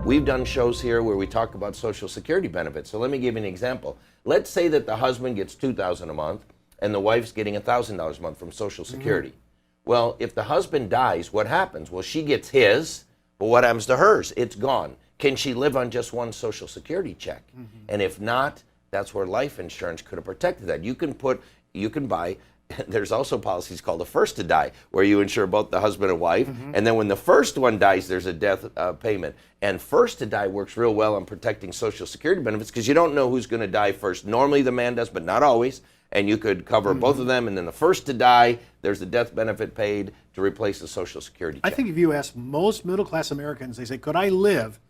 We've done shows here where we talk about Social Security benefits. So let me give you an example. Let's say that the husband gets $2,000 a month and the wife's getting $1,000 a month from Social Security. Well, if the husband dies, what happens? Well, she gets his, but what happens to hers? It's gone. Can she live on just one Social Security check? And if not, that's where life insurance could have protected that. You can buy, there's also policies called a first to die, where you insure both the husband and wife, and then when the first one dies, there's a death payment. And first to die works real well on protecting Social Security benefits because you don't know who's going to die first. Normally the man does, but not always. And you could cover both of them, and then the first to die, there's a death benefit paid to replace the Social Security check. I think if you ask most middle-class Americans, they say, could I live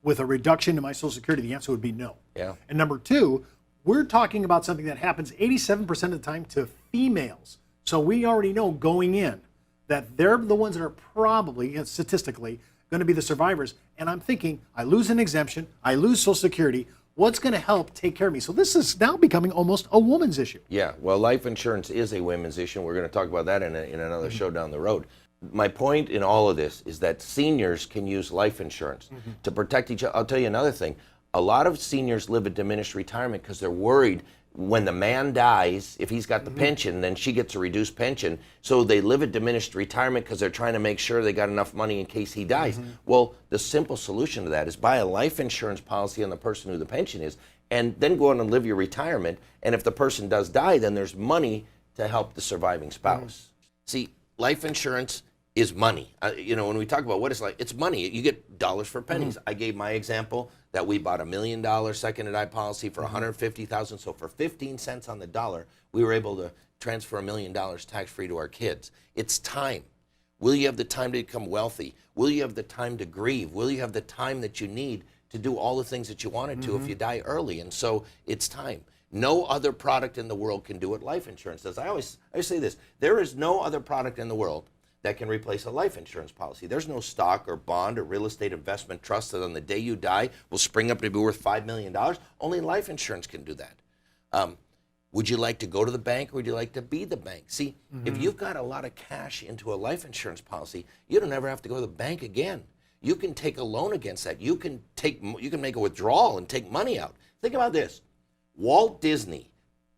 with a reduction in my Social Security? The answer would be no. Yeah. And number two, we're talking about something that happens 87% of the time to females. So we already know going in that they're the ones that are probably, statistically, going to be the survivors. And I'm thinking, I lose an exemption, I lose Social Security, what's going to help take care of me? So this is now becoming almost a woman's issue. Yeah, well, life insurance is a women's issue. We're going to talk about that in another show down the road. My point in all of this is that seniors can use life insurance to protect each other. I'll tell you another thing. A lot of seniors live a diminished retirement because they're worried when the man dies, if he's got the pension, then she gets a reduced pension. So they live a diminished retirement because they're trying to make sure they got enough money in case he dies. Well, the simple solution to that is buy a life insurance policy on the person who the pension is, and then go on and live your retirement. And if the person does die, then there's money to help the surviving spouse. See, life insurance is money. When we talk about what it's like, it's money. You get dollars for pennies. I gave my example that we bought $1 million second to die policy for $150,000. So for 15 cents on the dollar, we were able to transfer $1 million tax-free to our kids. It's time. Will you have the time to become wealthy? Will you have the time to grieve? Will you have the time that you need to do all the things that you wanted to if you die early? And so it's time. No other product in the world can do what life insurance does. I always say this. There is no other product in the world that can replace a life insurance policy. There's no stock or bond or real estate investment trust that on the day you die will spring up to be worth $5 million. Only life insurance can do that. Would you like to go to the bank or would you like to be the bank? See, if you've got a lot of cash into a life insurance policy, you don't ever have to go to the bank again. You can take a loan against that. You can make a withdrawal and take money out. Think about this. Walt Disney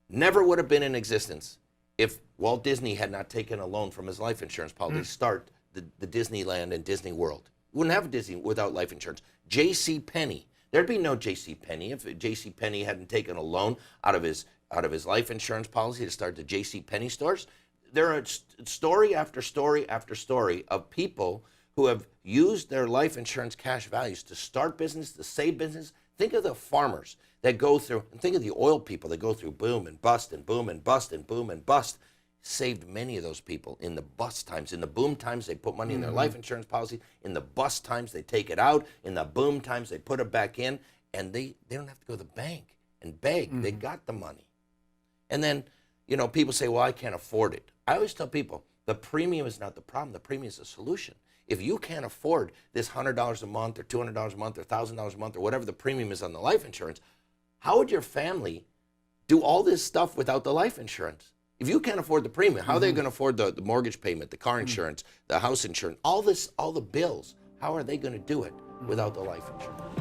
never would have been in existence if Walt Disney had not taken a loan from his life insurance policy to start the Disneyland and Disney World. We wouldn't have Disney without life insurance. J.C. Penney, there'd be no J.C. Penney if J.C. Penney hadn't taken a loan out of his life insurance policy to start the J.C. Penney stores. There are story after story after story of people who have used their life insurance cash values to start business, to save business. Think of the farmers that go through, and think of the oil people that go through boom and bust and boom and bust and boom and bust. Saved many of those people in the bust times. In the boom times, they put money in their life insurance policy. In the bust times, they take it out. In the boom times, they put it back in. And they don't have to go to the bank and beg. They got the money. And then, people say, well, I can't afford it. I always tell people, the premium is not the problem. The premium is the solution. If you can't afford this $100 a month or $200 a month or $1,000 a month or whatever the premium is on the life insurance, how would your family do all this stuff without the life insurance? If you can't afford the premium, how are they going to afford the mortgage payment, the car insurance, the house insurance, all the bills? How are they going to do it without the life insurance?